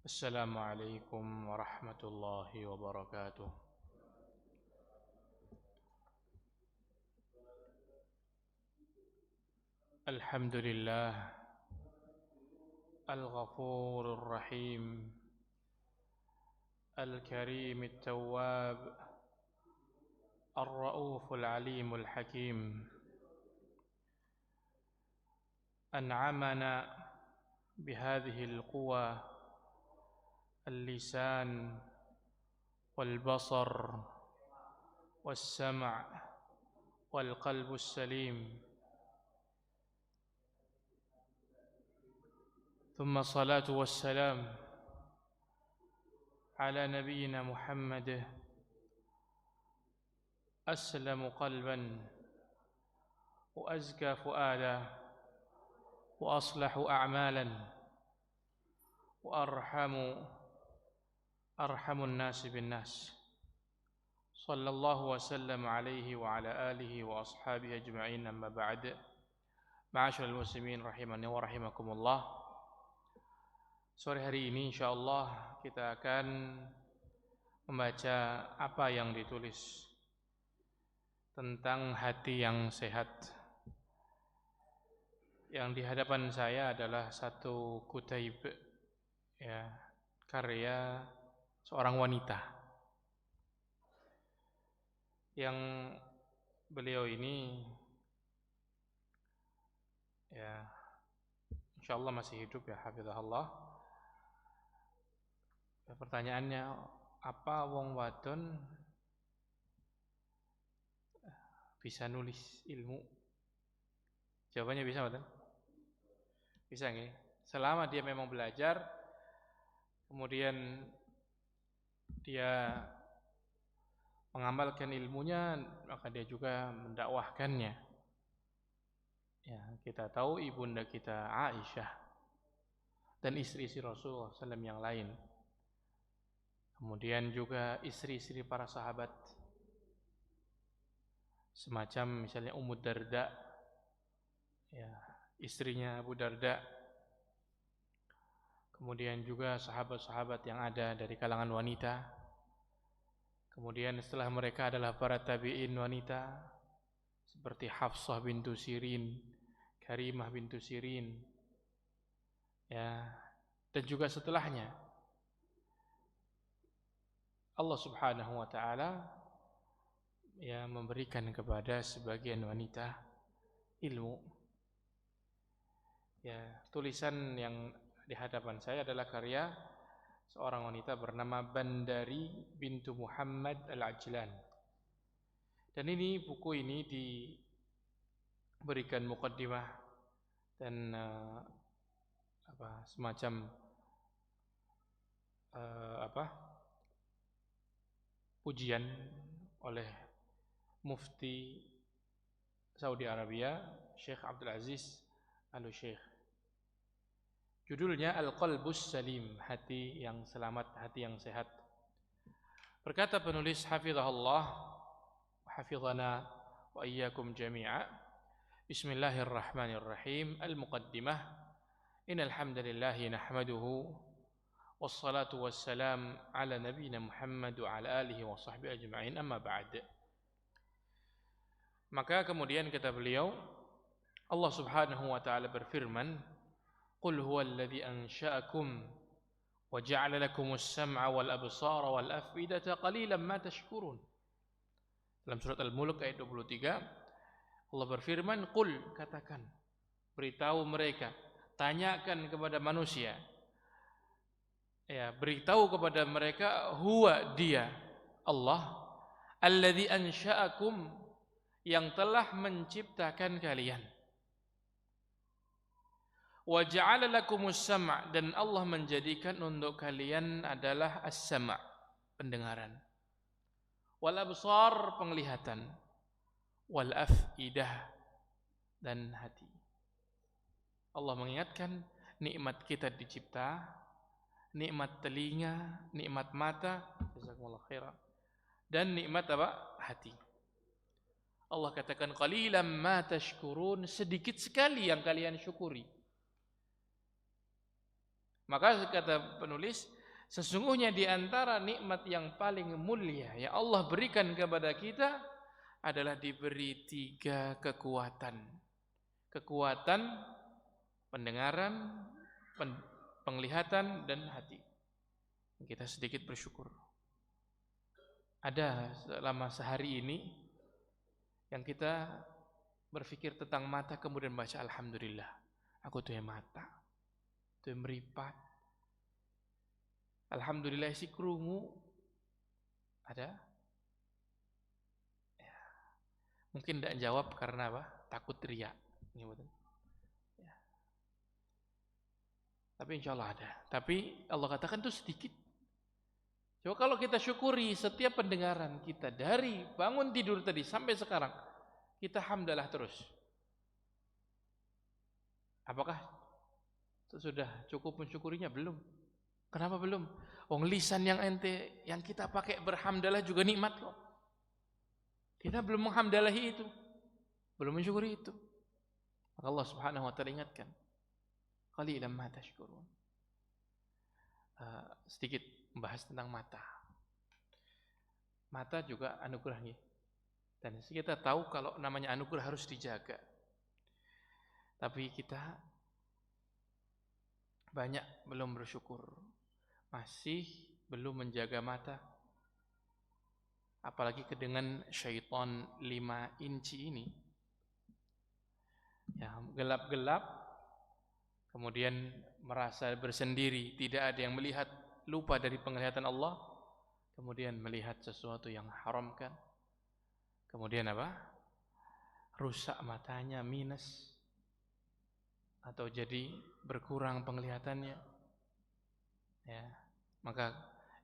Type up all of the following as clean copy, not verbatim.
السلام عليكم ورحمة الله وبركاته. الحمد لله الغفور الرحيم الكريم التواب الرؤوف العليم الحكيم، أنعمنا بهذه القوى اللسان والبصر والسمع والقلب السليم، ثم الصلاة والسلام على نبينا محمد أسلم قلبا وأزكى فؤادا وأصلح أعمالا وأرحم الناس بالناس، صلى الله وسلم عليه وعلى آله وأصحابه أجمعين. أما بعد، ma'asyiral muslimin rahimani wa rahimakumullah. Sore hari ini insyaallah kita akan membaca apa yang ditulis tentang hati yang sehat. Yang di hadapan saya adalah satu kutaib, ya, karya seorang wanita yang beliau ini, ya, insyaallah masih hidup, ya, hafizahullah. Pertanyaannya, apa wong wadon bisa nulis ilmu? Jawabannya bisa, betul? Bisa nggih? Selama dia memang belajar, kemudian dia mengamalkan ilmunya, maka dia juga mendakwahkannya. Ya, kita tahu ibunda kita Aisyah dan istri-istri Rasulullah SAW yang lain. Kemudian juga istri-istri para sahabat, semacam misalnya Ummu Darda, ya, istrinya Abu Darda. Kemudian juga sahabat-sahabat yang ada dari kalangan wanita. Kemudian setelah mereka adalah para tabi'in wanita seperti Hafsah bintu Sirin, Karimah bintu Sirin, ya, dan juga setelahnya. Allah Subhanahu wa taala, ya, memberikan kepada sebagian wanita ilmu. Ya, tulisan yang di hadapan saya adalah karya seorang wanita bernama Bandari bintu Muhammad Al-Ajlan. Dan ini, buku ini diberikan muqaddimah dan semacam pujian oleh Mufti Saudi Arabia, Syekh Abdul Aziz Al-Syekh. Judulnya Al-Qalbus Salim, hati yang selamat, hati yang sehat. Berkata penulis hafizahullah, hafizana wa iyyakum jami'a. Bismillahirrahmanirrahim. Al-Muqaddimah. Innal hamdalillahi nahmaduhu wassalatu wassalam ala nabiyyina Muhammad wa ala alihi wa sahbihi ajma'in. Amma ba'd. Maka kemudian kata beliau, Allah Subhanahu wa taala berfirman, Qul huwallazi ansha'akum wa ja'ala lakumus sam'a wal absara wal af'idata qalilan ma tashkurun. Dalam surat Al-Mulk ayat 23, Allah berfirman, Qul, katakan, beritahu mereka, tanyakan kepada manusia, ya, beritahu kepada mereka, huwa, dia, Allah, allazi ansha'akum, yang telah menciptakan kalian. Wa ja'ala lakumus sam', dan Allah menjadikan untuk kalian adalah as-sam', pendengaran. Wal absar, penglihatan. Wal af'idah, dan hati. Allah mengingatkan nikmat kita dicipta, nikmat telinga, nikmat mata, jazakumullah khairan, dan nikmat apa? Hati. Allah katakan qalilan ma tashkurun, sedikit sekali yang kalian syukuri. Maka kata penulis, Sesungguhnya di antara nikmat yang paling mulia yang Allah berikan kepada kita adalah diberi 3 kekuatan. Kekuatan pendengaran, penglihatan, dan hati. Kita sedikit bersyukur. Ada selama sehari ini yang kita berpikir tentang mata kemudian baca alhamdulillah. Aku tuh yang mata, tuh yang meripat. Alhamdulillah si krungu ada. Ya. Mungkin tidak jawab karena apa? Takut riya. Ya. Tapi insya Allah ada. Tapi Allah katakan itu sedikit. Coba kalau kita syukuri setiap pendengaran kita dari bangun tidur tadi sampai sekarang, kita hamdalah terus. Apakah sudah cukup mensyukurinya? Belum. Kenapa belum? Wong lisan yang ente yang kita pakai berhamdalah juga nikmat kok. Kita belum menghamdalahi itu. Belum mensyukuri itu. Maka Allah Subhanahu wa taala ingatkan. Qalilan ma tashkurun. Sedikit membahas tentang mata. Mata juga anugerah nih. Dan kita tahu kalau namanya anugerah harus dijaga. Tapi kita banyak belum bersyukur. Masih belum menjaga mata. Apalagi dengan syaitan 5 inci ini. Ya, gelap-gelap. Kemudian merasa bersendiri, tidak ada yang melihat, lupa dari penglihatan Allah. Kemudian melihat sesuatu yang haramkan. Kemudian apa? Rusak matanya, minus. Atau jadi berkurang penglihatannya. Ya, maka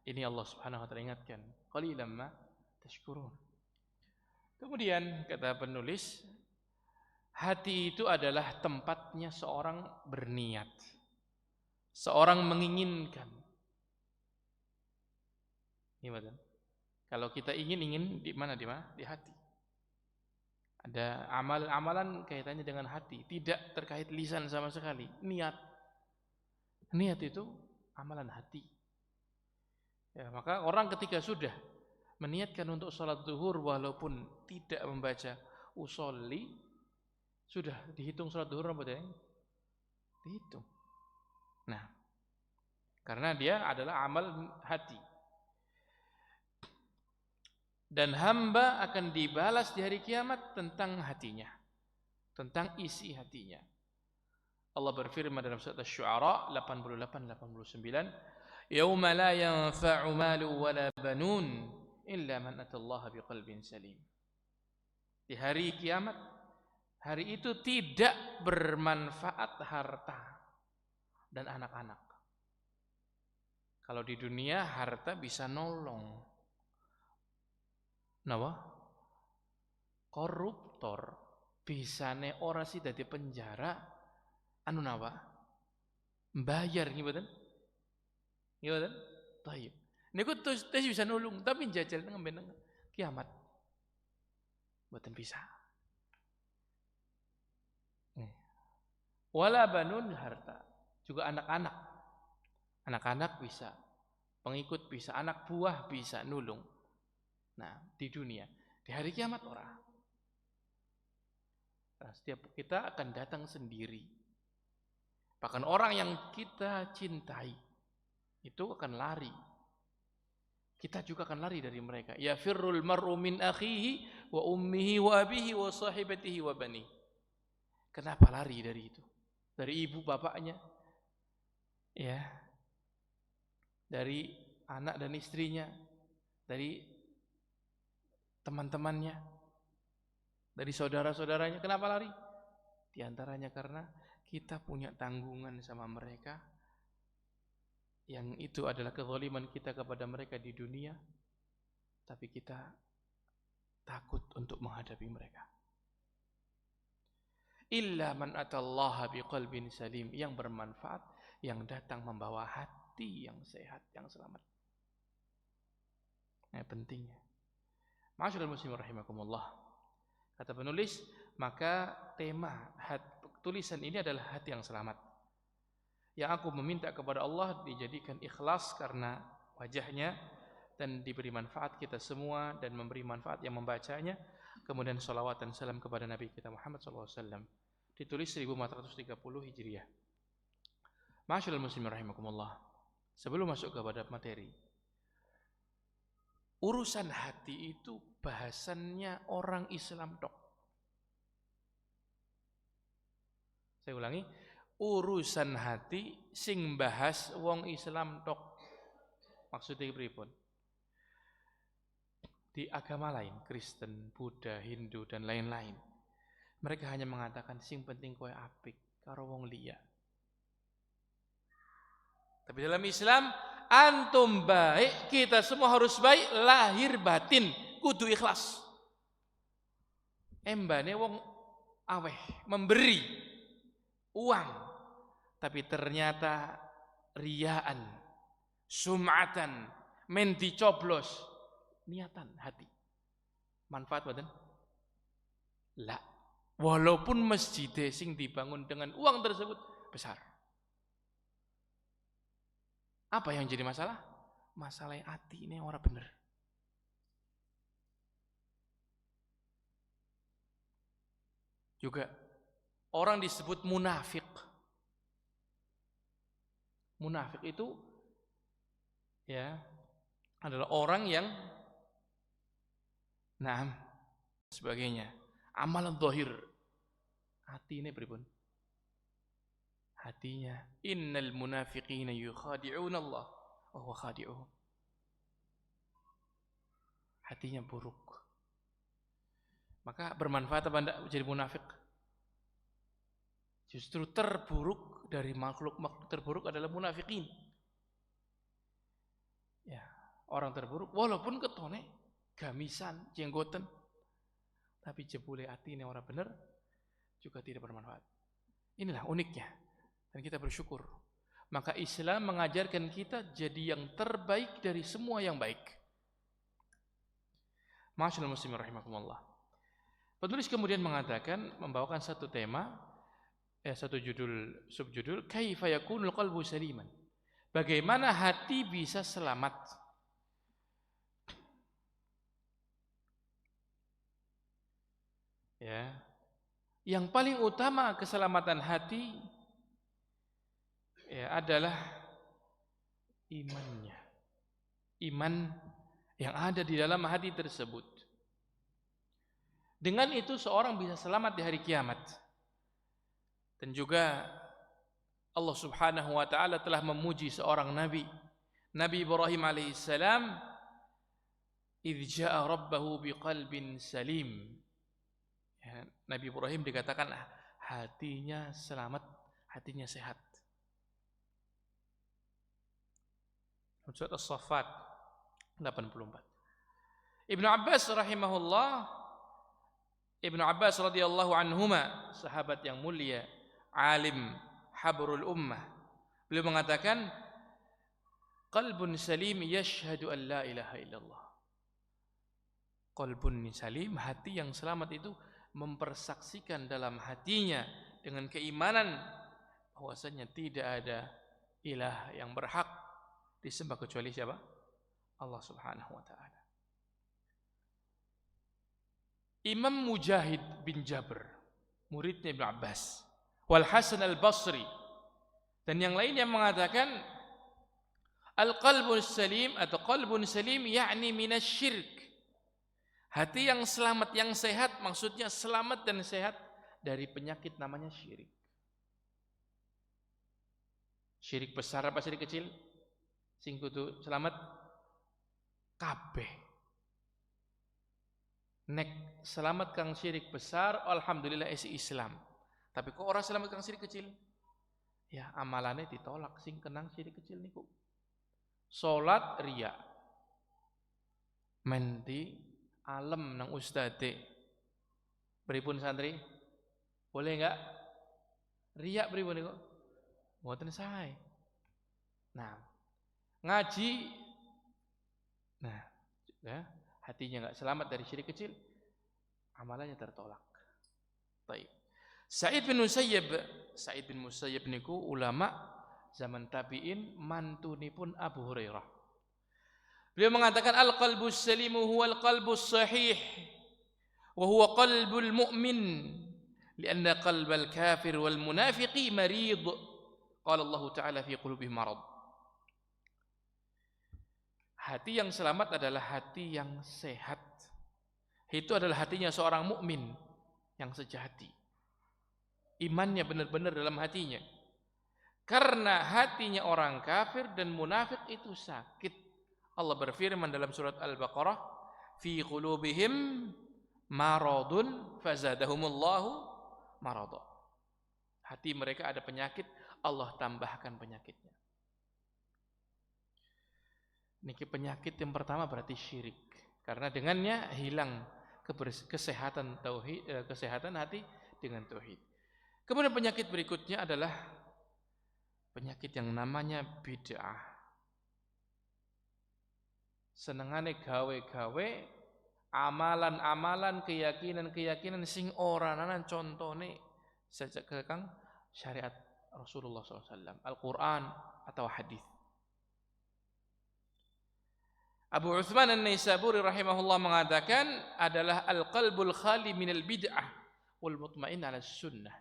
ini Allah Subhanahu wa taala ingatkan, qalilan ma tashkurun. Kemudian kata penulis, hati itu adalah tempatnya seorang berniat. Seorang menginginkan. Gimana? Kalau kita ingin di mana? Di hati. Ada amalan kaitannya dengan hati, tidak terkait lisan sama sekali. Niat itu amalan hati. Ya, maka orang ketika sudah meniatkan untuk sholat zuhur walaupun tidak membaca usolli, sudah dihitung sholat zuhur apa tidak? Dihitung. Nah, karena dia adalah amal hati. Dan hamba akan dibalas di hari kiamat tentang hatinya, tentang isi hatinya. Allah berfirman dalam surat Asy-Syu'ara 88-89, "Yauma la yanfa'u malu wala banun illa man atallaha biqalbin salim." Di hari kiamat, hari itu tidak bermanfaat harta dan anak-anak. Kalau di dunia harta bisa nolong. Napa? Koruptor bisane ora sih dadi penjara anu napa? Bayar nggih mboten? Nggih mboten? Thayyib. Niku tes bisa nulung tapi njajal nang kiamat. Mboten bisa. Wala banun harta, juga anak-anak. Anak-anak bisa, pengikut bisa, anak buah bisa nulung. Nah, di dunia, di hari kiamat orang. Nah, setiap kita akan datang sendiri. Bahkan orang yang kita cintai itu akan lari. Kita juga akan lari dari mereka. Ya firrul mar'u min akhihi wa ummihi wa abihi wa sahibatihi wa bani. Kenapa lari dari itu? Dari ibu bapaknya. Ya. Dari anak dan istrinya. Dari teman-temannya, dari saudara-saudaranya. Kenapa lari? Di antaranya karena kita punya tanggungan sama mereka, yang itu adalah kezaliman kita kepada mereka di dunia, tapi kita takut untuk menghadapi mereka. Illa man atallaha biqalbin salim, yang bermanfaat, yang datang membawa hati yang sehat, yang selamat. Nah, pentingnya. Ma'asyiral muslimin rahimakumullah. Kata penulis, maka tema tulisan ini adalah hati yang selamat. Yang aku meminta kepada Allah dijadikan ikhlas karena wajahnya, dan diberi manfaat kita semua dan memberi manfaat yang membacanya. Kemudian salawat dan salam kepada Nabi kita Muhammad SAW. Ditulis 1430 Hijriah. Ma'asyiral muslimin rahimakumullah. Sebelum masuk kepada materi, urusan hati itu bahasannya orang Islam tok. Saya ulangi, urusan hati sing bahas wong Islam tok. Maksudnya pripun? Di agama lain, Kristen, Buddha, Hindu dan lain-lain, mereka hanya mengatakan sing penting kowe apik karo wong liya. Tapi dalam Islam, antum baik, kita semua harus baik, lahir batin, kudu ikhlas. Embane wong aweh memberi uang, tapi ternyata riyaan, sum'atan, men dicoblos, niatan hati. Manfaat badan? La. Walaupun masjid sing dibangun dengan uang tersebut besar. Apa yang jadi masalah? Masalah hati ini orang bener. Juga orang disebut munafik. Munafik itu ya adalah orang yang sebagainya. Amalan zahir. Hati ini pripun? Hatinya, innal munafiqina yukhadi'una Allah wa huwa khadi'uhum. Hatinya buruk. Maka bermanfaat apa enggak jadi munafik? Justru terburuk dari makhluk terburuk adalah munafikin. Ya, orang terburuk walaupun ketone gamisan, jenggoten, tapi jebule atine orang bener juga tidak bermanfaat. Inilah uniknya. Dan kita bersyukur. Maka Islam mengajarkan kita jadi yang terbaik dari semua yang baik. Ma'asyiral muslimin rahimakumullah. Penulis kemudian mengatakan, membawakan satu tema, satu subjudul, kaifa yakunul qalbu saliman. Bagaimana hati bisa selamat? Ya. Yang paling utama keselamatan hati adalah imannya. Iman yang ada di dalam hati tersebut. Dengan itu seorang bisa selamat di hari kiamat. Dan juga Allah Subhanahu wa taala telah memuji seorang nabi, Nabi Ibrahim alaihissalam, idz jaa rabbahu biqalbin salim. Ya, Nabi Ibrahim dikatakan hatinya selamat, hatinya sehat. Surat As-Saffat 84. Ibnu Abbas rahimahullah, Ibnu Abbas radhiyallahu anhuma, sahabat yang mulia, alim, habrul ummah. Beliau mengatakan, qalbun salim yashhadu an la ilaha illallah. Qalbun salim, hati yang selamat itu mempersaksikan dalam hatinya dengan keimanan bahwasanya tidak ada ilah yang berhak disembah kecuali siapa? Allah Subhanahu wa taala. Imam Mujahid bin Jabr, muridnya Ibnu Abbas, wal Hasan al-Basri dan yang lain yang mengatakan al-qalbun salim atau qalbun salim yakni minasy-syirk. Hati yang selamat, yang sehat, maksudnya selamat dan sehat dari penyakit namanya syirik. Syirik besar apa syirik kecil? Sing kudu selamat kabeh. Nek selamat kang syirik besar, alhamdulillah isi Islam. Tapi kok orang selamat kang syirik kecil? Ya amalannya ditolak, sing kenang syirik kecil niku. Salat riya. Menti alam nang ustade. Pripun santri? Boleh enggak? Riya pripun niku? Mboten sae. Nah, ngaji, nah, ya, hatinya enggak selamat dari syirik kecil, amalannya tertolak. Baik. Sa'id bin Musayyib niku ulama zaman tabi'in, mantunipun Abu Hurairah. Beliau mengatakan al-qalbus salimu huwal qalbus sahih wa huwa qalbul mu'min lianna qalbal kafir wal munafiqi marid. Qala Allah Ta'ala fi qulubihim marad. Hati yang selamat adalah hati yang sehat. Itu adalah hatinya seorang mukmin yang sejati. Imannya benar-benar dalam hatinya. Karena hatinya orang kafir dan munafik itu sakit. Allah berfirman dalam surat Al-Baqarah, fi qulubihim maradun fazadahumullahu marada. Hati mereka ada penyakit, Allah tambahkan penyakitnya. Niki penyakit yang pertama berarti syirik. Karena dengannya hilang kesehatan tauhid, kesehatan hati dengan tauhid. Kemudian penyakit berikutnya adalah penyakit yang namanya bid'ah. Senengane gawe-gawe amalan-amalan, keyakinan-keyakinan sing ora nanan contone sejak kekang syariat Rasulullah SAW, Al-Quran atau hadis. Abu Utsman An-Naisaburi rahimahullah mengatakan adalah al-qalbul khali minal bid'ah wal mutmain ala sunnah.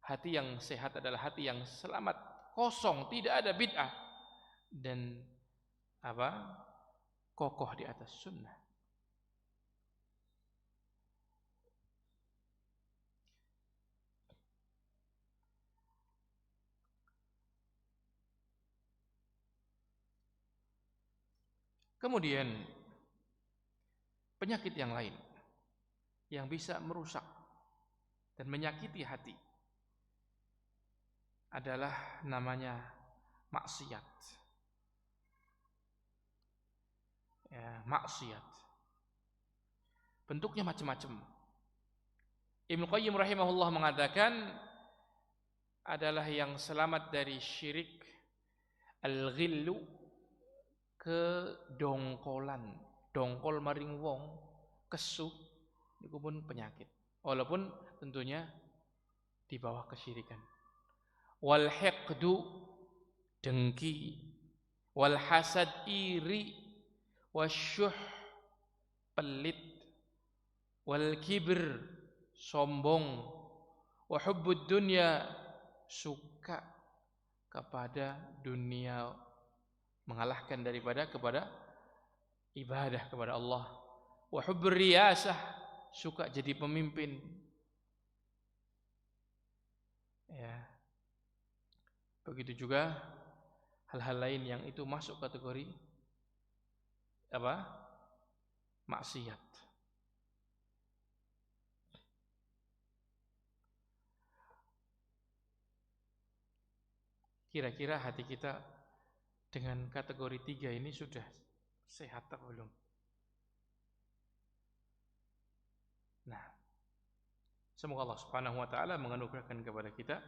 Hati yang sehat adalah hati yang selamat, kosong, tidak ada bid'ah dan kokoh di atas sunnah. Kemudian penyakit yang lain yang bisa merusak dan menyakiti hati adalah namanya maksiat. Ya, maksiat. Bentuknya macam-macam. Ibnu Qayyim rahimahullah mengatakan adalah yang selamat dari syirik al-ghillu, kedongkolan, dongkol maring wong, kesu, itu pun penyakit. Walaupun tentunya di bawah kesyirikan. Wal hiqdu, dengki, wal hasad, iri, wasyuh, pelit, wal kibr, sombong, wa hubbud dunya, suka kepada dunia, mengalahkan kepada ibadah kepada Allah, wa hubbur riyasah, suka jadi pemimpin. Ya. Begitu juga hal-hal lain yang itu masuk kategori maksiat. Kira-kira hati kita dengan kategori 3 ini sudah sehat atau belum? Nah, semoga Allah Subhanahu wa taala menganugerahkan kepada kita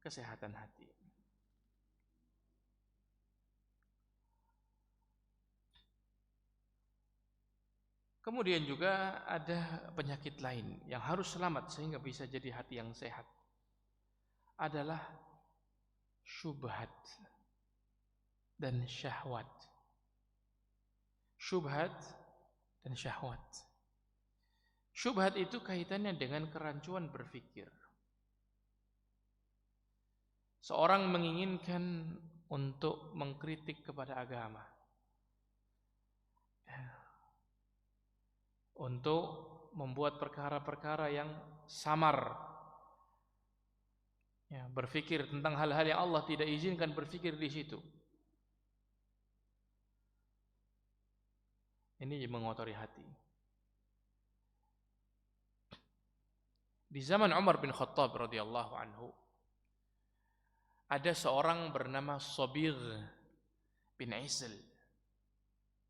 kesehatan hati. Kemudian juga ada penyakit lain yang harus selamat sehingga bisa jadi hati yang sehat. Adalah syubhat dan syahwat. Syubhat dan syahwat. Syubhat itu kaitannya dengan kerancuan berpikir. Seorang menginginkan untuk mengkritik kepada agama, untuk membuat perkara-perkara yang samar, ya, berpikir tentang hal-hal yang Allah tidak izinkan berpikir di situ. Ini mengotori hati. Di zaman Umar bin Khattab radhiyallahu anhu, ada seorang bernama Sabir bin Isl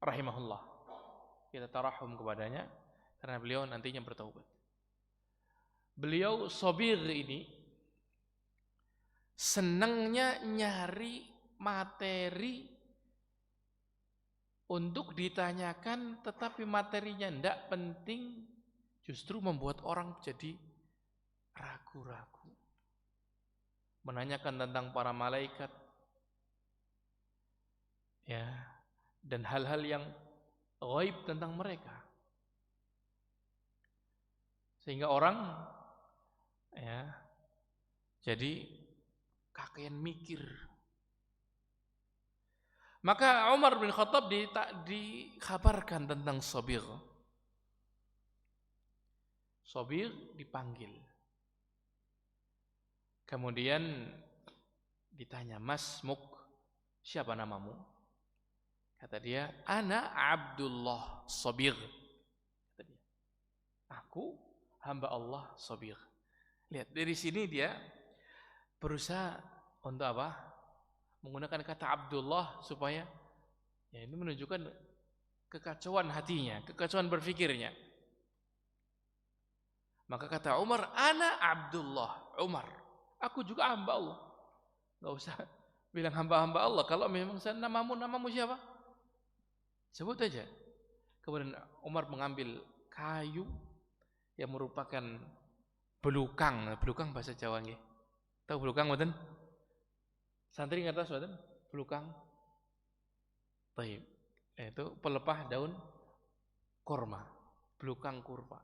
rahimahullah. Kita tarahum kepadanya karena beliau nantinya bertaubat. Beliau Sabir ini senangnya nyari materi untuk ditanyakan, tetapi materinya tidak penting, justru membuat orang jadi ragu-ragu. menanyakan tentang para malaikat, ya, dan hal-hal yang ghaib tentang mereka. Sehingga orang, ya, jadi kakean mikir. Maka Umar bin Khattab dikabarkan tentang Sabir. Sabir dipanggil. Kemudian ditanya, "Mas Muk, siapa namamu?" Kata dia, "Ana Abdullah Sabir." Kata dia, "Aku hamba Allah Sabir." Lihat, dari sini dia berusaha untuk apa? Menggunakan kata Abdullah supaya, ya, ini menunjukkan kekacauan hatinya, kekacauan berfikirnya. Maka kata Umar, "Ana Abdullah Umar, aku juga hamba Allah." Enggak usah bilang hamba-hamba Allah. Kalau memang namamu siapa? Sebut aja. Kemudian Umar mengambil kayu yang merupakan belukang. Belukang bahasa Jawa nggih. Tahu belukang mboten? Santri ngertos mboten? Belukang. Baik. Itu pelepah daun kurma. Belukang kurma.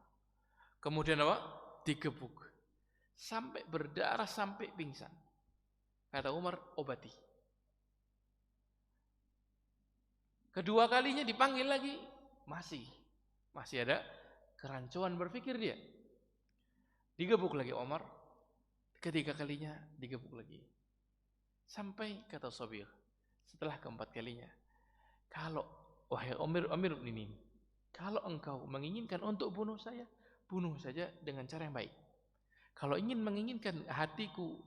Kemudian apa? Digebuk. Sampai berdarah, sampai pingsan. Kata Umar, "Obati." Kedua kalinya dipanggil lagi, masih ada kerancuan berpikir dia. Digebuk lagi Umar. Ketiga kalinya digebuk lagi. Sampai kata Sabir, setelah keempat kalinya, "Kalau wahai Amir ini, kalau engkau menginginkan untuk bunuh saya, bunuh saja dengan cara yang baik. Kalau menginginkan hatiku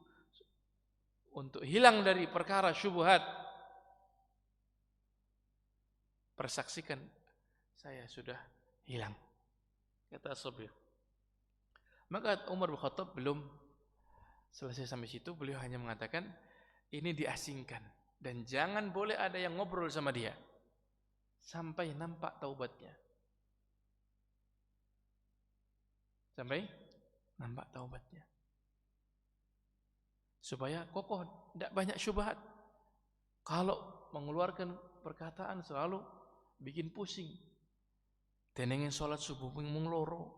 untuk hilang dari perkara syubhat, persaksikan saya sudah hilang." Kata Sabir. Maka Umar bin Khattab belum selesai sampai situ, beliau hanya mengatakan, ini diasingkan dan jangan boleh ada yang ngobrol sama dia sampai nampak taubatnya. Sampai nampak taubatnya. Supaya kokoh, tidak banyak syubhat. Kalau mengeluarkan perkataan selalu bikin pusing. Tenengin sholat subuh mung loro,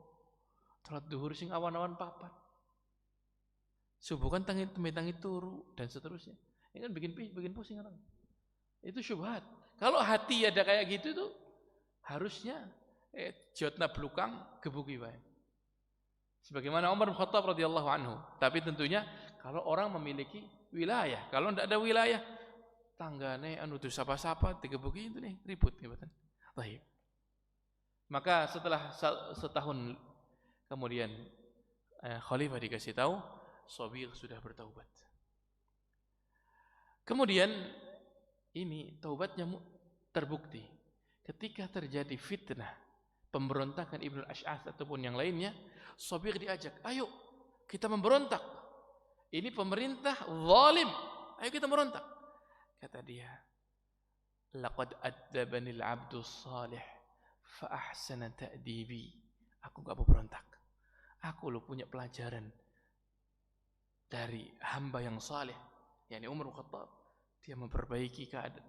sholat duhur sing awan-awan papat. Subuh kan tangi turu dan seterusnya. Ini kan bikin pusing orang. Itu syubhat. Kalau hati ada kayak gitu tuh harusnya jotna belukang gebuki bae. Sebagaimana Umar bin Khattab radhiyallahu anhu. Tapi tentunya kalau orang memiliki wilayah, kalau tidak ada wilayah, tanggane anu tuh sapa-sapa digebuki itu nih ribut gitu. Baik. Maka setelah setahun kemudian khalifah dikasih tahu Sabir sudah bertaubat. Kemudian ini taubatnya terbukti ketika terjadi fitnah pemberontakan Ibnu Ash'ath ataupun yang lainnya. Sabir diajak, "Ayo kita memberontak. Ini pemerintah zalim. Ayo kita memberontak." Kata dia, "Laqad addabani al-'abdu salih fa ahsana ta'dibi." Aku enggak mau berontak. Aku lo punya pelajaran dari hamba yang saleh, yakni Umar bin Khattab. Dia memperbaiki keadaan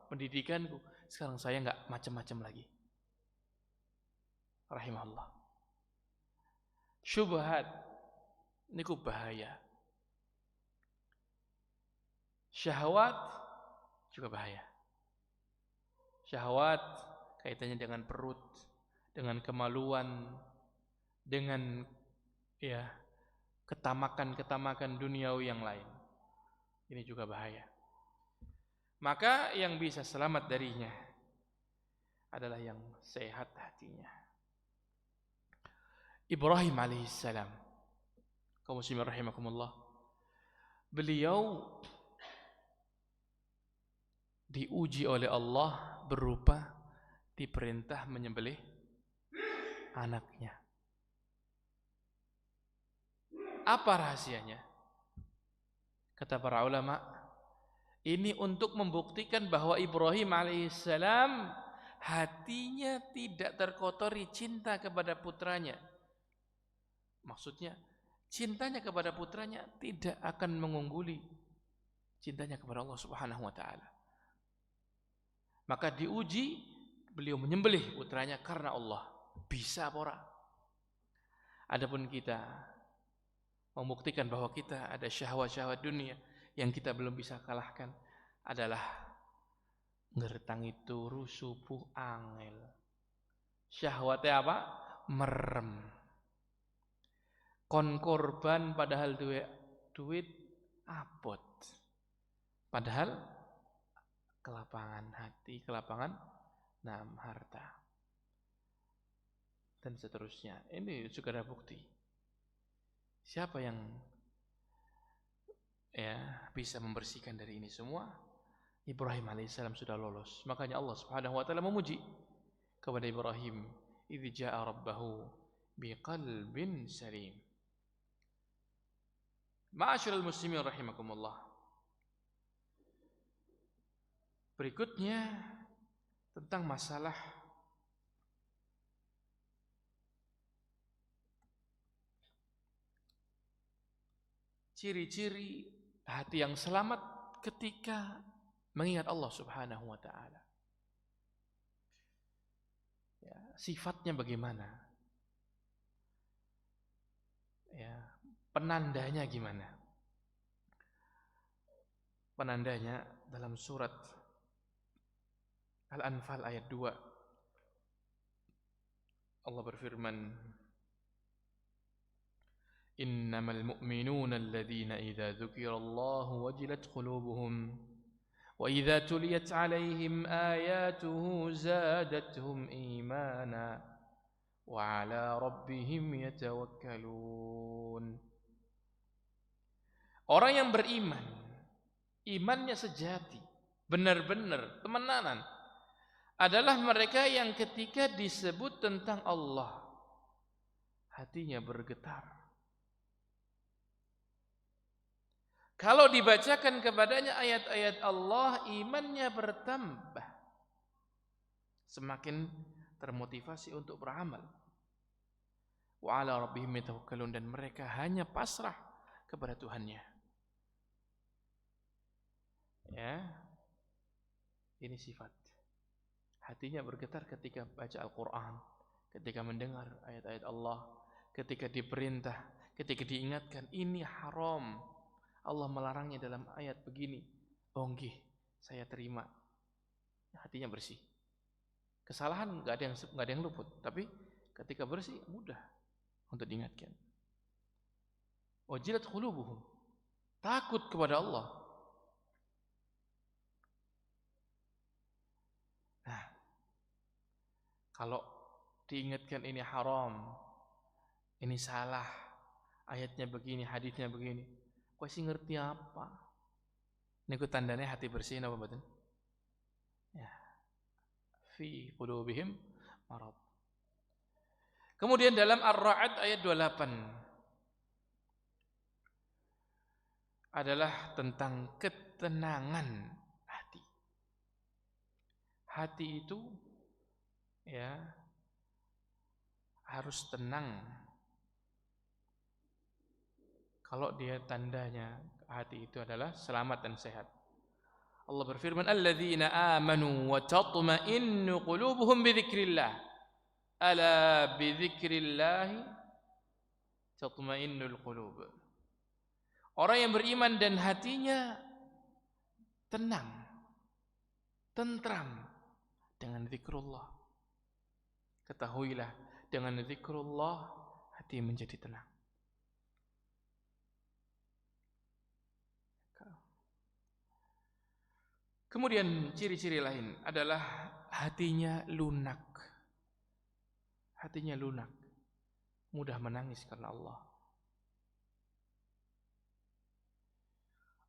pendidikanku. Sekarang saya enggak macam-macam lagi. Rahimahullah. Syubhat niku bahaya. Syahwat juga bahaya. Syahwat kaitannya dengan perut, dengan kemaluan, dengan ketamakan duniawi yang lain. Ini juga bahaya. Maka yang bisa selamat darinya adalah yang sehat hatinya. Ibrahim alaihissalam, kaum muslimin rahimakumullah, beliau diuji oleh Allah berupa diperintah menyembelih anaknya. Apa rahasianya? Kata para ulama, ini untuk membuktikan bahwa Ibrahim alaihissalam hatinya tidak terkotori cinta kepada putranya. Maksudnya cintanya kepada putranya tidak akan mengungguli cintanya kepada Allah Subhanahu wa taala. Maka diuji, beliau menyembelih putranya karena Allah. Bisa apa ora? Adapun kita membuktikan bahwa kita ada syahwat-syahwat dunia yang kita belum bisa kalahkan adalah ngertang itu rusupuh angel. Syahwatnya apa? Merem. Kon korban padahal duit abot. Padahal kelapangan hati, kelapangan harta. Dan seterusnya. Ini juga ada bukti. Siapa yang bisa membersihkan dari ini semua? Ibrahim alaihissalam sudah lolos. Makanya Allah Subhanahu wa taala memuji kepada Ibrahim, "Idz jaa'a rabbahu biqalbin salim." Ma'asyiral muslimin rahimakumullah. Berikutnya tentang masalah ciri-ciri hati yang selamat ketika mengingat Allah Subhanahu wa taala. Ya, sifatnya bagaimana? Ya, penandanya gimana? Penandanya dalam surat Al-Anfal ayat 2. Allah berfirman, "Innamal mu'minuna alladhina idza dzukirallahu wajilat qulubuhum wa idza tuliyat 'alaihim ayatuhu zadatuhum imana wa 'ala rabbihim yatawakkalun." Orang yang beriman, imannya sejati, benar-benar temenanan, adalah mereka yang ketika disebut tentang Allah, hatinya bergetar. Kalau dibacakan kepadanya ayat-ayat Allah, imannya bertambah. Semakin termotivasi untuk beramal. Wa 'ala rabbihim yatawakkalun, dan mereka hanya pasrah kepada Tuhannya. Ya. Ini sifat. Hatinya bergetar ketika baca Al-Quran, ketika mendengar ayat-ayat Allah, ketika diperintah, ketika diingatkan ini haram, Allah melarangnya dalam ayat begini. Oh nggih, saya terima. Hatinya bersih. Kesalahan nggak ada yang luput, tapi ketika bersih mudah untuk diingatkan. Wajilat qulubuhum, takut kepada Allah. Nah, kalau diingatkan ini haram, ini salah, ayatnya begini, hadisnya begini, kok sih ngerti apa? Ini ku tandanya hati bersih apa betul? Ya, fi qulubihim marad. Kemudian dalam Ar-Ra'd ayat 28 adalah tentang ketenangan hati. Hati itu harus tenang. Kalau dia tandanya hati itu adalah selamat dan sehat. Allah berfirman, "Alladzina amanu wa tatma'innu qulubuhum bidzikrillah. Ala bidzikrillah tatma'innul qulub." Orang yang beriman dan hatinya tenang, tentram dengan zikrullah. Ketahuilah, dengan zikrullah hati menjadi tenang. Kemudian ciri-ciri lain adalah hatinya lunak. Hatinya lunak, mudah menangis karena Allah.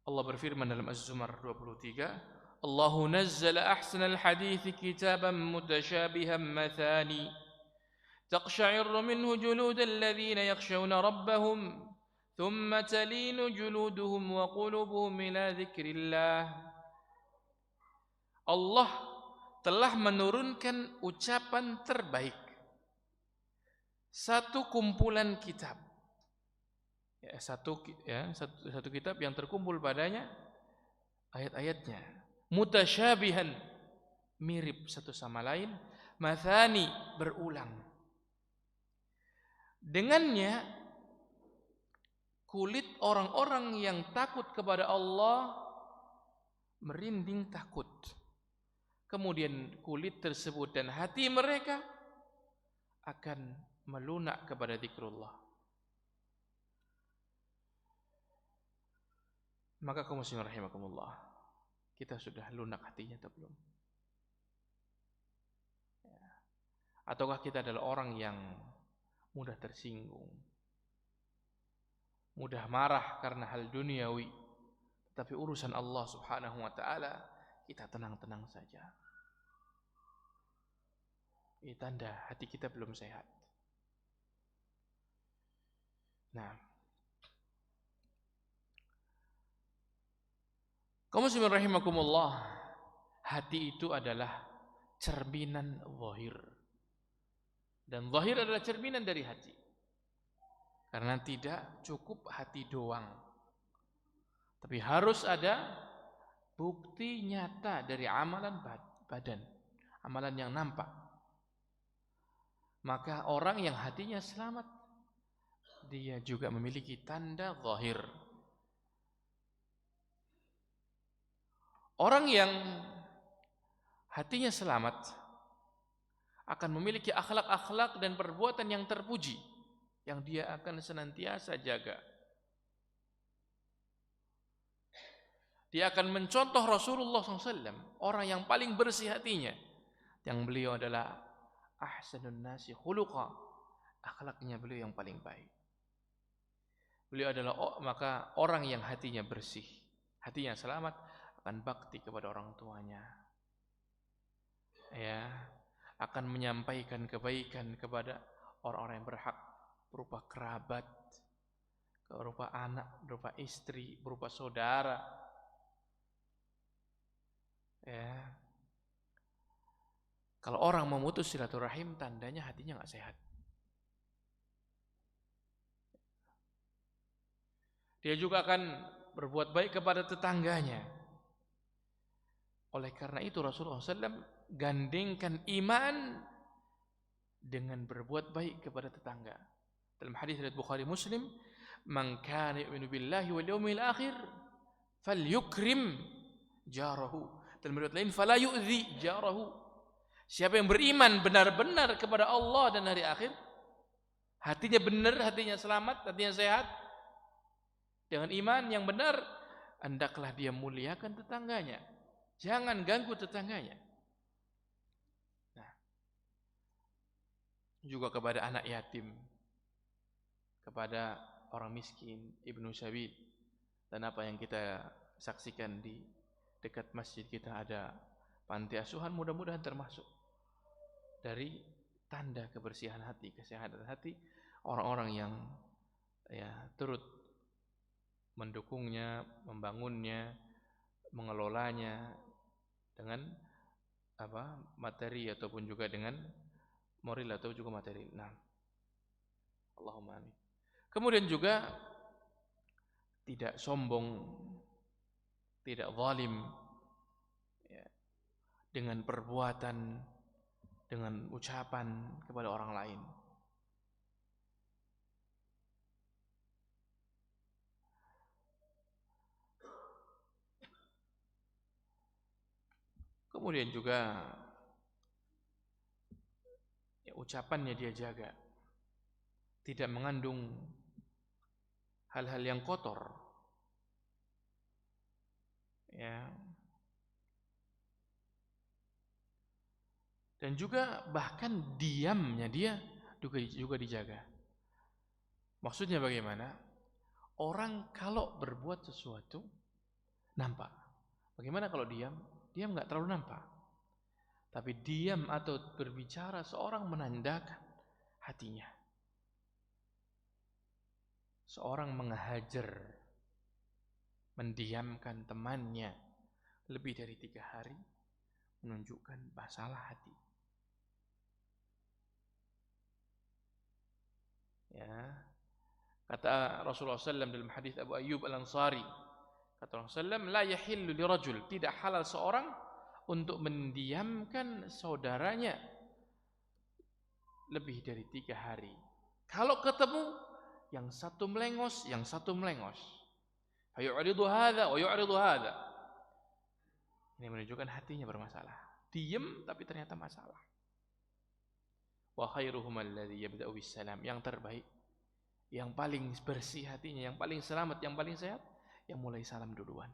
Allah berfirman dalam Az-Zumar 23, "Allahu nazzala ahsanal hadithi kitaban mutasyabihan mathani taqsha'irru minhu juludal ladzina yakhshawna rabbahum thumma talinu juluduhum wa qulubuhum ila dzikrillah." Allah telah menurunkan ucapan terbaik, satu kumpulan kitab, satu kitab yang terkumpul padanya ayat-ayatnya mutasyabihan, mirip satu sama lain, mathani, berulang. Dengannya kulit orang-orang yang takut kepada Allah merinding takut. Kemudian kulit tersebut dan hati mereka akan melunak kepada zikrullah. Maka kaum muslimin rahimakumullah, kita sudah lunak hatinya atau belum? Ataukah kita adalah orang yang mudah tersinggung, mudah marah karena hal duniawi, tapi urusan Allah Subhanahu wa taala kita tenang-tenang saja? Ini tanda hati kita belum sehat. Nah, kaum muslimin rahimakumullah, hati itu adalah cerminan zahir. Dan zahir adalah cerminan dari hati. Karena tidak cukup hati doang, tapi harus ada bukti nyata dari amalan badan, amalan yang nampak. Maka orang yang hatinya selamat, dia juga memiliki tanda zahir. Orang yang hatinya selamat akan memiliki akhlak-akhlak dan perbuatan yang terpuji, yang dia akan senantiasa jaga. Dia akan mencontoh Rasulullah SAW, orang yang paling bersih hatinya, yang beliau adalah ahsanun nasi khuluqa, akhlaknya beliau yang paling baik. Beliau adalah maka orang yang hatinya bersih, hatinya selamat, akan bakti kepada orang tuanya, ya, akan menyampaikan kebaikan kepada orang-orang yang berhak, berupa kerabat, berupa anak, berupa istri, berupa saudara, ya. Kalau orang memutus silaturahim, tandanya hatinya nggak sehat. Dia juga akan berbuat baik kepada tetangganya. Oleh karena itu Rasulullah SAW gandengkan iman dengan berbuat baik kepada tetangga. Dalam hadis riwayat Bukhari Muslim, "Man kana yu'minu billahi wal yawmil akhir falyukrim jarahu." Dalam riwayat lain, "Fala yu'dhi jarahu." Siapa yang beriman benar-benar kepada Allah dan hari akhir, hatinya benar, hatinya selamat, hatinya sehat, dengan iman yang benar, hendaklah dia muliakan tetangganya. Jangan ganggu tetangganya. Nah, juga kepada anak yatim, kepada orang miskin, ibnu sabil, dan apa yang kita saksikan di dekat masjid kita ada panti asuhan, mudah-mudahan termasuk dari tanda kebersihan hati, kesehatan hati orang-orang yang ya turut mendukungnya, membangunnya, mengelolanya dengan materi ataupun juga dengan moral atau juga materi. Nah, Allahumma amin. Kemudian juga tidak sombong, tidak zalim, ya, dengan perbuatan, dengan ucapan kepada orang lain. Kemudian juga ya, ucapannya dia jaga, tidak mengandung hal-hal yang kotor, ya. Dan juga bahkan diamnya dia juga dijaga. Maksudnya bagaimana? Orang kalau berbuat sesuatu nampak. Bagaimana kalau diam? Diam nggak terlalu nampak. Tapi diam atau berbicara seorang menandakan hatinya. Seorang menghajar, mendiamkan temannya lebih dari 3 hari, menunjukkan masalah hati. Ya, Kata Rasulullah SAW dalam hadis Abu Ayyub Al-Ansari, kata Rasulullah SAW, la yahillu lirajul, tidak halal seorang untuk mendiamkan saudaranya lebih dari 3 hari. Kalau ketemu, yang satu melengos, yang satu melengos. Fayu'ridu hadza wa yu'ridu hadza. Ini menunjukkan hatinya bermasalah. Diam tapi ternyata masalah. Wa khairuhum alladhi yabda'u bis salam, yang terbaik, yang paling bersih hatinya, yang paling selamat, yang paling sehat, yang mulai salam duluan.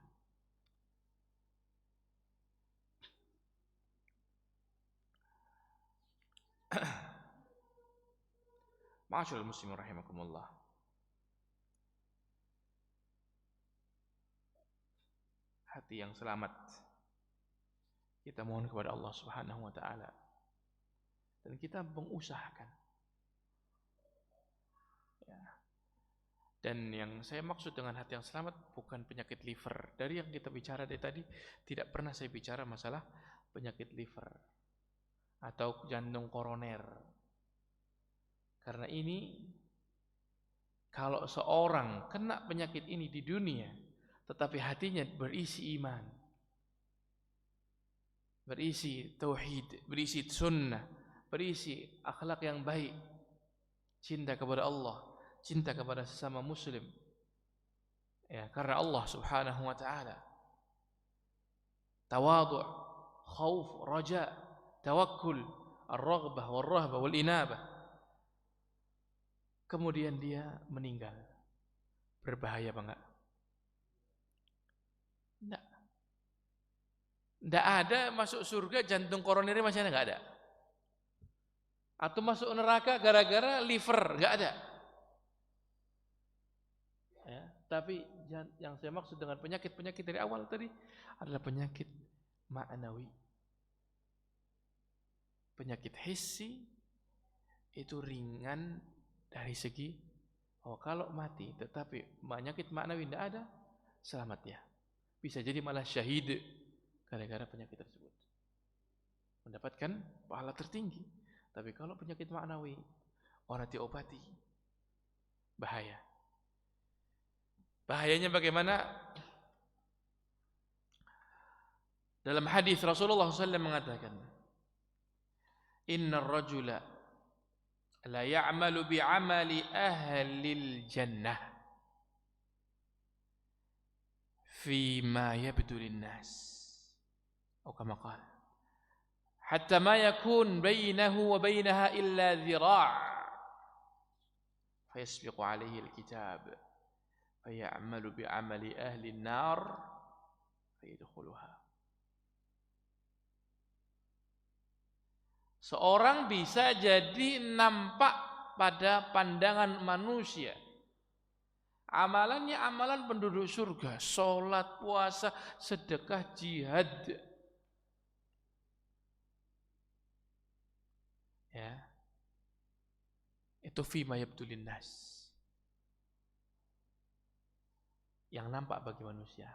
Ma'asyiral muslimin rahimakumullah. Hati yang selamat kita mohon kepada Allah Subhanahu wa taala, dan kita mengusahakan. Ya. Dan yang saya maksud dengan hati yang selamat bukan penyakit liver. Dari yang kita bicara dari tadi, tidak pernah saya bicara masalah penyakit liver atau jantung koroner. Karena ini, kalau seorang kena penyakit ini di dunia, tetapi hatinya berisi iman, berisi tauhid, berisi sunnah, berisi akhlak yang baik, cinta kepada Allah, cinta kepada sesama muslim, ya, karena Allah Subhanahu wa taala, tawadhu', khauf, raja, tawakkul, ar-raghbah war-rahbah wal-inabah, kemudian dia meninggal, berbahaya apa enggak? Enggak ada masuk surga jantung koronernya masih ada, enggak ada. Atau masuk neraka gara-gara liver, enggak ada. Ya, tapi yang saya maksud dengan penyakit-penyakit dari awal tadi adalah penyakit ma'nawi. Penyakit hissi itu ringan dari segi, oh kalau mati tetapi penyakit ma'nawi tidak ada, selamat ya. Bisa jadi malah syahid gara-gara penyakit tersebut, mendapatkan pahala tertinggi. Tapi kalau penyakit ma'nawi orang diobati, bahaya. Bahayanya bagaimana? Dalam hadis Rasulullah SAW mengatakan, Innar rajula la ya'malu bi'amali ahlil jannah fima yabdu linnas, atau kama qala, hatta ma yakun bainahu wa bainaha illa dhira' fayasbiqu alayhi alkitab fayamalu bi'amali ahli an-nar fayadkhuluha. Seorang bisa jadi nampak pada pandangan manusia amalannya amalan penduduk surga, sholat, puasa, sedekah, jihad, ya, itu fima yabdulin nas, yang nampak bagi manusia.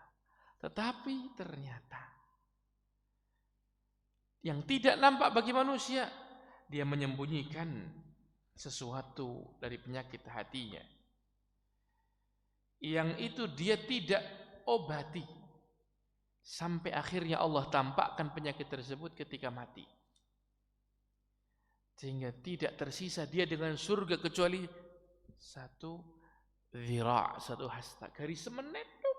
Tetapi ternyata yang tidak nampak bagi manusia, dia menyembunyikan sesuatu dari penyakit hatinya, yang itu dia tidak obati sampai akhirnya Allah tampakkan penyakit tersebut ketika mati, sehingga tidak tersisa dia dengan surga kecuali satu dhira', satu hasta, garis semenenduk.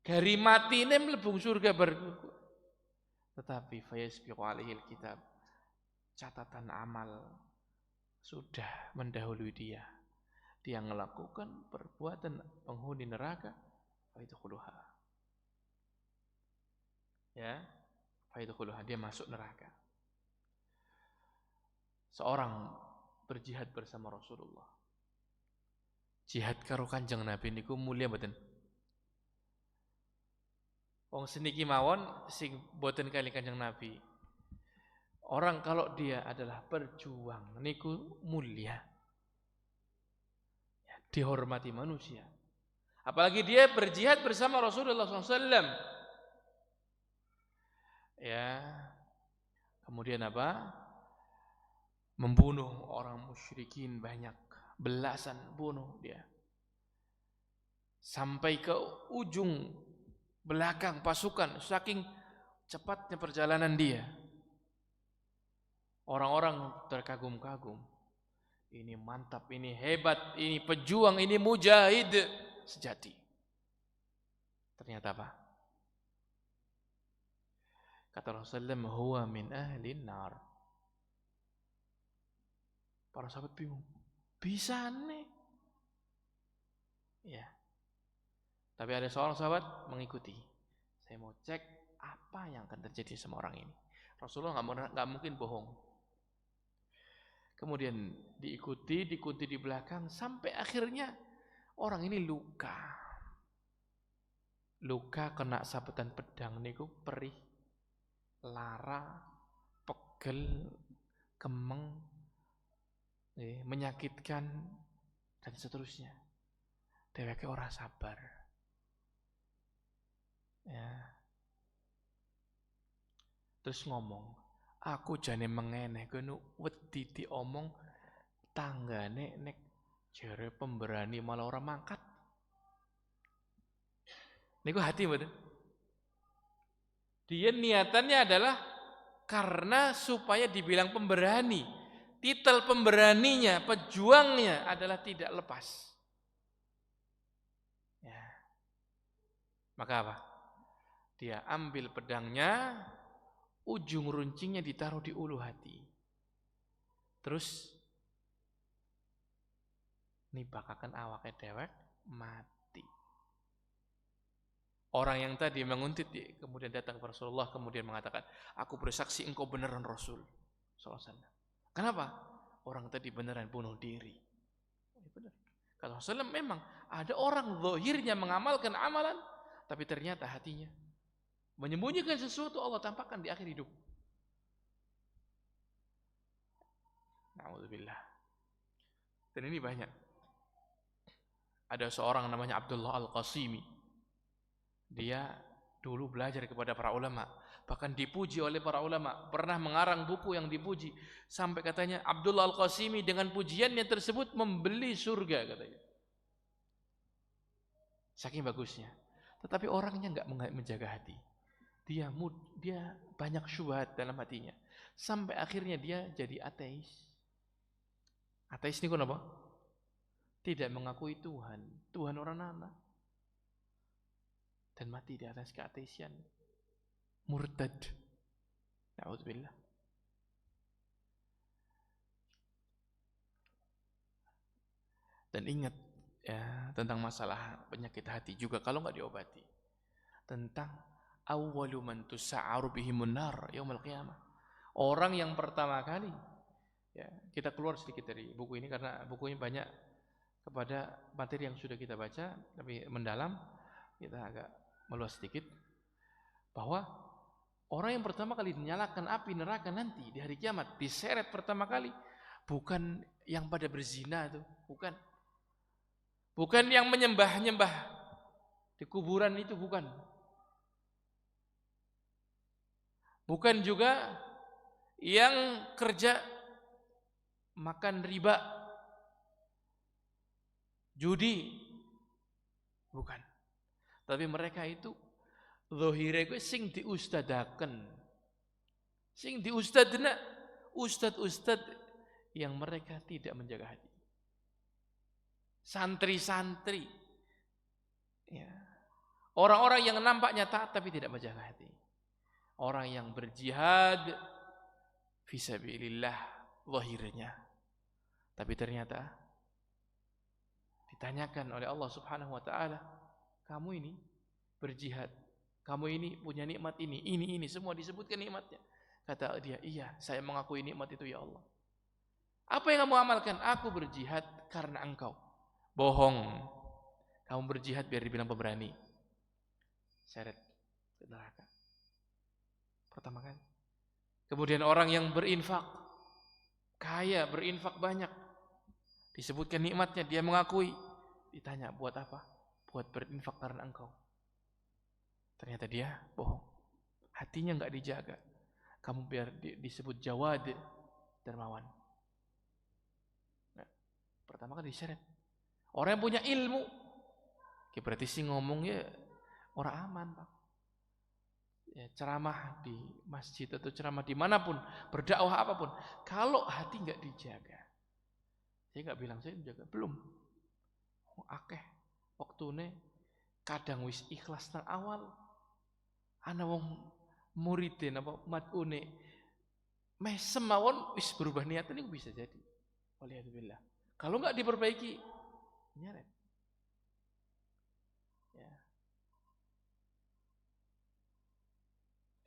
Gari mati ini melebung surga berkuku. Tetapi fayasbiqu alaihi alkitab, catatan amal sudah mendahului dia. Dia melakukan perbuatan penghuni neraka, faidkhuluha. Ya, faidkhuluha, dia masuk neraka. Seorang berjihad bersama Rasulullah. Jihad karo Kanjeng Nabi niku mulia mboten? Wong seniki mawon sing boten kali Kanjeng Nabi. Orang kalau dia adalah berjuang niku mulia, ya, dihormati manusia. Apalagi dia berjihad bersama Rasulullah SAW. Ya, kemudian apa? membunuh orang musyrikin banyak, belasan bunuh dia. Sampai ke ujung belakang pasukan, saking cepatnya perjalanan dia. Orang-orang terkagum-kagum. Ini mantap, ini hebat, ini pejuang, ini mujahid sejati. Ternyata apa? Kata Rasulullah, huwa min ahlin nar. Para sahabat bingung. Bisa nih. Ya. Tapi ada seorang sahabat mengikuti. Saya mau cek apa yang akan terjadi sama orang ini. Rasulullah nggak mungkin bohong. Kemudian diikuti di belakang sampai akhirnya orang ini luka. Luka kena sabetan pedang niku perih, lara, pegel, kemeng, menyakitkan dan seterusnya. Dheweke ora sabar. Ya. Terus ngomong, aku jane mengeneh kono wedi diomong tanggane nek jere pemberani malah ora mangkat. Niku hati mboten? Dia niatannya adalah karena supaya dibilang pemberani. Titel pemberaninya, pejuangnya adalah tidak lepas. Ya. Maka apa? Dia ambil pedangnya, ujung runcingnya ditaruh di ulu hati. Terus nibakaken awake dhewek mati. Orang yang tadi menguntit kemudian datang kepada Rasulullah kemudian mengatakan, aku bersaksi engkau beneran Rasul sallallahu alaihi wasallam. Kenapa? Orang tadi beneran bunuh diri. Benar. Kata Rasulullah, memang ada orang zahirnya mengamalkan amalan, tapi ternyata hatinya menyembunyikan sesuatu, Allah tampakkan di akhir hidup. Na'udzubillah. Dan ini banyak. Ada seorang namanya Abdullah Al-Qasimi. Dia dulu belajar kepada para ulama, bahkan dipuji oleh para ulama, pernah mengarang buku yang dipuji, sampai katanya Abdullah Al-Qasimi dengan pujiannya tersebut membeli surga katanya. Saking bagusnya. Tetapi orangnya enggak menjaga hati. Dia banyak syubhat dalam hatinya. Sampai akhirnya dia jadi ateis. Ateis ini kenapa? Tidak mengakui Tuhan. Tuhan orang mana? Dan mati di atas keateisian. Murtad. Na'udzubillah. Dan ingat ya tentang masalah penyakit hati juga kalau enggak diobati. Tentang awwalu man tusa'aru bihimun nar yaumil qiyamah. Orang yang pertama kali, ya, kita keluar sedikit dari buku ini karena bukunya banyak kepada materi yang sudah kita baca, tapi mendalam kita agak meluas sedikit, bahwa orang yang pertama kali dinyalakan api neraka nanti di hari kiamat, diseret pertama kali, bukan yang pada berzina itu, bukan yang menyembah-nyembah di kuburan itu, bukan juga yang kerja makan riba, judi, bukan. Tapi mereka itu zahire kuwi sing diustadaken. Sing diustadna ustad-ustad yang mereka tidak menjaga hati. Santri-santri. Ya. Orang-orang yang nampaknya taat tapi tidak menjaga hati. Orang yang berjihad fisabilillah zahirnya. Tapi ternyata ditanyakan oleh Allah Subhanahu wa taala, kamu ini berjihad, kamu ini punya nikmat ini semua disebutkan nikmatnya. Kata dia, iya, saya mengakui nikmat itu ya Allah. Apa yang kamu amalkan? Aku berjihad karena engkau. Bohong. Kamu berjihad biar dibilang pemberani. Seret ke neraka. Pertama kali. Kemudian orang yang berinfak, kaya, berinfak banyak, disebutkan nikmatnya, dia mengakui. Ditanya, buat apa? Buat berinfak karena engkau. Ternyata dia bohong. Hatinya enggak dijaga. Kamu biar disebut Jawad, dermawan. pertama kan diseret. Orang yang punya ilmu, berarti sih ngomong ya orang aman, Pak. Ya, ceramah di masjid atau ceramah dimanapun, berdakwah apapun, kalau hati nggak dijaga, saya nggak bilang saya menjaga, belum. Akeh waktune kadang wis ikhlas nang awal, ana wong muridin apa madune mesem mawon wis berubah niat ini bisa jadi. Waliyadzubillah. Kalau nggak diperbaiki, nyeret. Ya.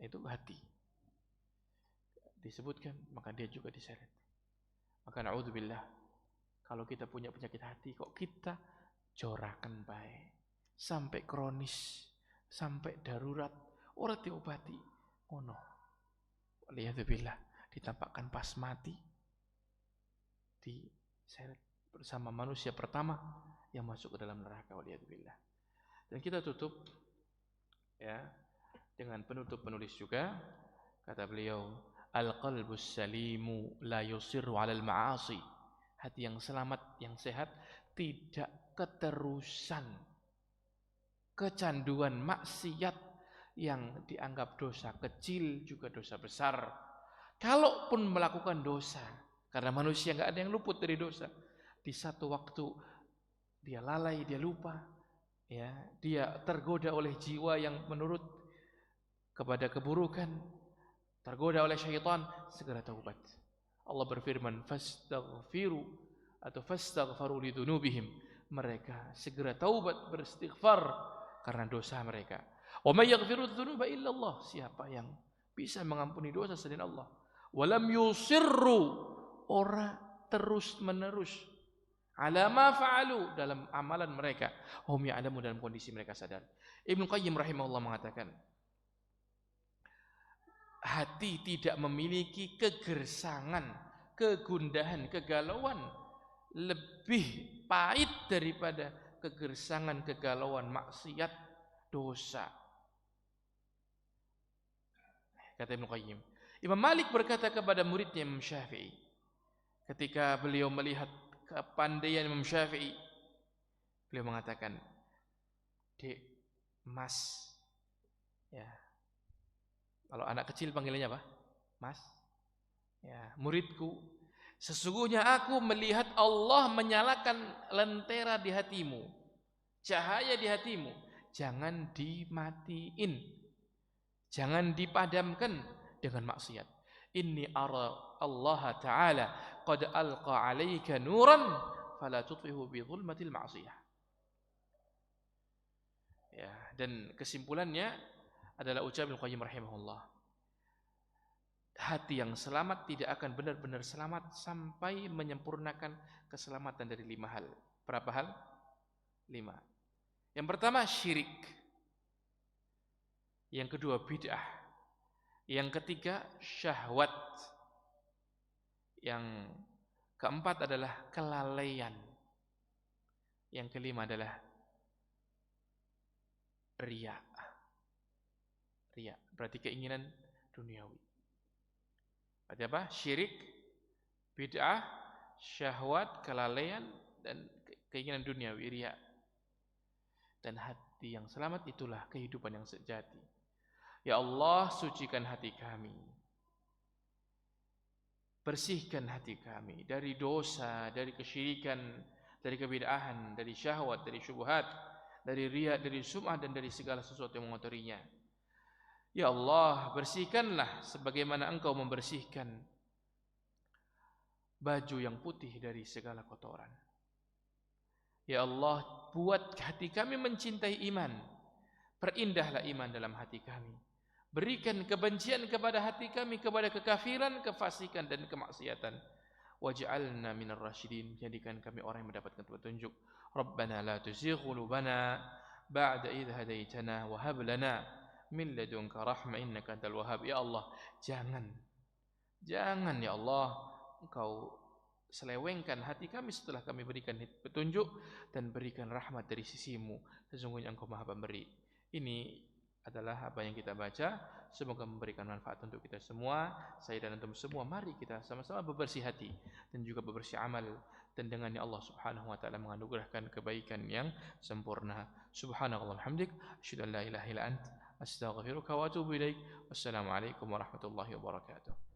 Itu hati. Disebutkan, maka dia juga diseret. Maka na'udzubillah, kalau kita punya penyakit hati, kok kita jorakan baik. Sampai kronis, sampai darurat, orang diobati. Oh no. Waliyadzubillah, ditampakkan pas mati, diseret bersama manusia pertama yang masuk ke dalam neraka. Waliyadzubillah. Dan kita tutup ya dengan penutup penulis juga, kata beliau, al-qalbus salimu la yusirru 'alal ma'asi. Hati yang selamat, yang sehat, tidak keterusan kecanduan maksiat yang dianggap dosa kecil juga dosa besar. Kalaupun melakukan dosa, karena manusia nggak ada yang luput dari dosa, di satu waktu dia lalai, dia lupa, ya, dia tergoda oleh jiwa yang menurut kepada keburukan, tergoda oleh syaitan, segera taubat. Allah berfirman, fastaghfiru atau fastaghfaru lidzunubihim. Mereka segera taubat, beristighfar karena dosa mereka. Wa may yaghfiru dzunuba illa Allah. Siapa yang bisa mengampuni dosa selain Allah? Walam yusirru, ora terus-menerus ala ma fa'alu, dalam amalan mereka. Hum ya'lamu, dalam kondisi mereka sadar. Ibnu Qayyim rahimahullah mengatakan, hati tidak memiliki kegersangan, kegundahan, kegalauan lebih pahit daripada kegersangan, kegalauan maksiat, dosa. Kata Ibnu Qayyim. Imam Malik berkata kepada muridnya Imam Syafi'i, ketika beliau melihat kepandaian Imam Syafi'i, beliau mengatakan, "Dek, Mas, ya, kalau anak kecil panggilannya apa? Mas. Ya, muridku, sesungguhnya aku melihat Allah menyalakan lentera di hatimu, cahaya di hatimu. Jangan dimatiin, jangan dipadamkan dengan maksiat. Inni ara Allah Ta'ala qad alqa 'alaika nuran fala tutfihu bi dhulmatil ma'siyah." Ya, dan kesimpulannya adalah ucapan Ibnu Qayyim rahimahullah, hati yang selamat tidak akan benar-benar selamat sampai menyempurnakan keselamatan dari 5 hal. Berapa hal? 5. Yang pertama syirik, yang kedua bid'ah, yang ketiga syahwat, yang keempat adalah kelalaian, yang kelima adalah riya. Riya berarti keinginan duniawi. Berarti apa? Syirik, bid'ah, syahwat, kelalaian, dan keinginan duniawi, riya. Dan hati yang selamat itulah kehidupan yang sejati. Ya Allah, sucikan hati kami, bersihkan hati kami dari dosa, dari kesyirikan, dari kebid'ahan, dari syahwat, dari syubhat, dari riya, dari sum'ah, dan dari segala sesuatu yang mengotorinya. Ya Allah, bersihkanlah sebagaimana Engkau membersihkan baju yang putih dari segala kotoran. Ya Allah, buat hati kami mencintai iman. Perindahlah iman dalam hati kami. Berikan kebencian kepada hati kami kepada kekafiran, kefasikan, dan kemaksiatan. Waj'alna minar rasyidin, jadikan kami orang yang mendapatkan petunjuk. Rabbana la tuzigh qulubana ba'da idh hadaitana wa hab lana min ladunka rahmah innaka antal wahhab. Ya Allah, jangan ya Allah, Engkau selewengkan hati kami setelah kami berikan petunjuk, dan berikan rahmat dari sisimu, sesungguhnya Engkau Maha Pemberi. Ini adalah apa yang kita baca. Semoga memberikan manfaat untuk kita semua, saya dan antum semua. Mari kita sama-sama bebersih hati dan juga bebersih amal, dan dengannya Allah Subhanahu wa taala menganugerahkan kebaikan yang sempurna. Subhanallah hamdik, asyhadu an la ilaha illa ant, astaghfiruka wa atubu ilaik. Wassalamualaikum warahmatullahi wabarakatuh.